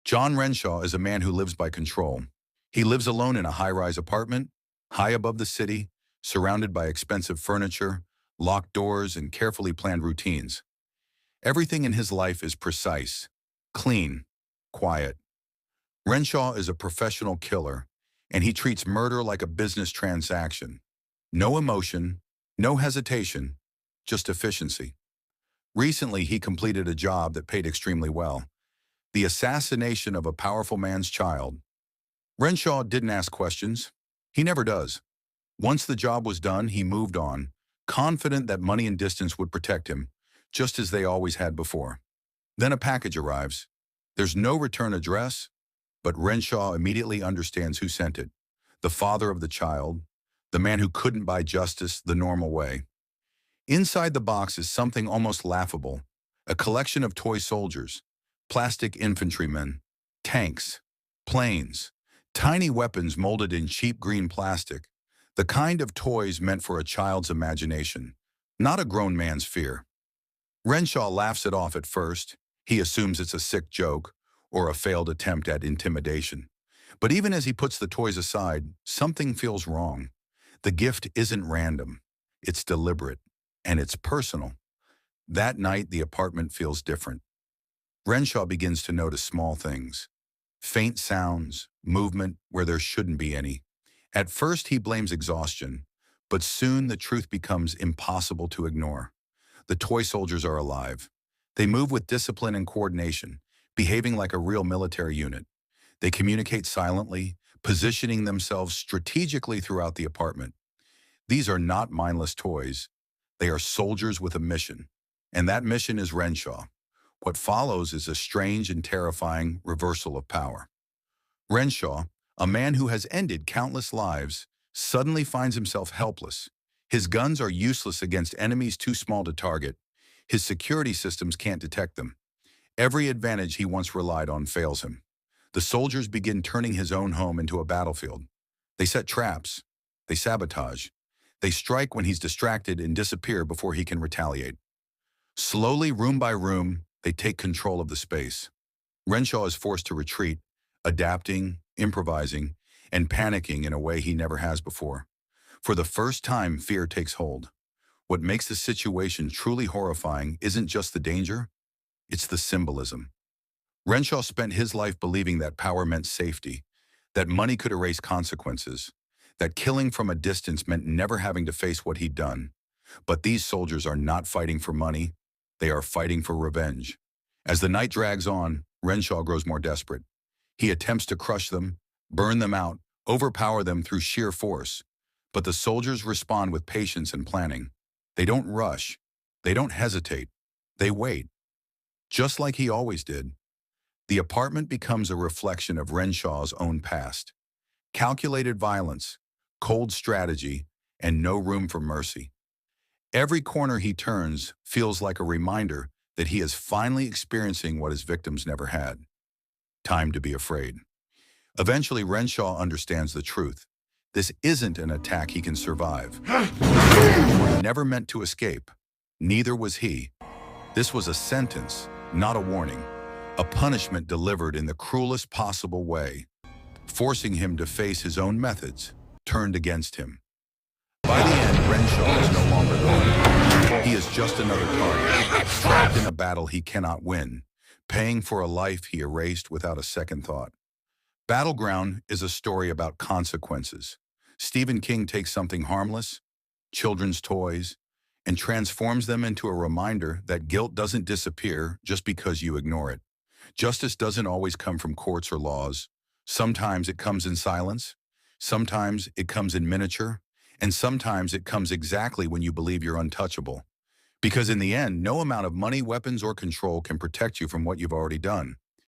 John Renshaw is a man who lives by control. He lives alone in a high-rise apartment, high above the city, surrounded by expensive furniture, locked doors, and carefully planned routines. Everything in his life is precise, clean, quiet. Renshaw is a professional killer, and he treats murder like a business transaction. No emotion, no hesitation, just efficiency. Recently, he completed a job that paid extremely well: the assassination of a powerful man's child. Renshaw didn't ask questions. He never does. Once the job was done, he moved on, confident that money and distance would protect him, just as they always had before. Then a package arrives. There's no return address, but Renshaw immediately understands who sent it: the father of the child, the man who couldn't buy justice the normal way. Inside the box is something almost laughable: a collection of toy soldiers, plastic infantrymen, tanks, planes, tiny weapons molded in cheap green plastic, the kind of toys meant for a child's imagination, not a grown man's fear. Renshaw laughs it off at first. He assumes it's a sick joke or a failed attempt at intimidation. But even as he puts the toys aside, something feels wrong. The gift isn't random. It's deliberate, and it's personal. That night, the apartment feels different. Renshaw begins to notice small things: faint sounds, movement where there shouldn't be any. At first, he blames exhaustion, but soon the truth becomes impossible to ignore. The toy soldiers are alive. They move with discipline and coordination, behaving like a real military unit. They communicate silently, positioning themselves strategically throughout the apartment. These are not mindless toys. They are soldiers with a mission, and that mission is Renshaw. What follows is a strange and terrifying reversal of power. Renshaw, a man who has ended countless lives, suddenly finds himself helpless. His guns are useless against enemies too small to target. His security systems can't detect them. Every advantage he once relied on fails him. The soldiers begin turning his own home into a battlefield. They set traps. They sabotage. They strike when he's distracted and disappear before he can retaliate. Slowly, room by room, they take control of the space. Renshaw is forced to retreat, adapting, improvising, and panicking in a way he never has before. For the first time, fear takes hold. What makes the situation truly horrifying isn't just the danger, it's the symbolism. Renshaw spent his life believing that power meant safety, that money could erase consequences, that killing from a distance meant never having to face what he'd done. But these soldiers are not fighting for money, they are fighting for revenge. As the night drags on, Renshaw grows more desperate. He attempts to crush them, burn them out, overpower them through sheer force. But the soldiers respond with patience and planning. They don't rush. They don't hesitate. They wait. Just like he always did. The apartment becomes a reflection of Renshaw's own past: calculated violence, cold strategy, and no room for mercy. Every corner he turns feels like a reminder that he is finally experiencing what his victims never had: time to be afraid. Eventually, Renshaw understands the truth. This isn't an attack he can survive. They were never meant to escape. Neither was he. This was a sentence, not a warning. A punishment delivered in the cruelest possible way, forcing him to face his own methods, turned against him. By the end, Renshaw is no longer the hunter. He is just another target, trapped in a battle he cannot win, paying for a life he erased without a second thought. Battleground is a story about consequences. Stephen King takes something harmless, children's toys, and transforms them into a reminder that guilt doesn't disappear just because you ignore it. Justice doesn't always come from courts or laws. Sometimes it comes in silence, sometimes it comes in miniature, and sometimes it comes exactly when you believe you're untouchable. Because in the end, no amount of money, weapons, or control can protect you from what you've already done.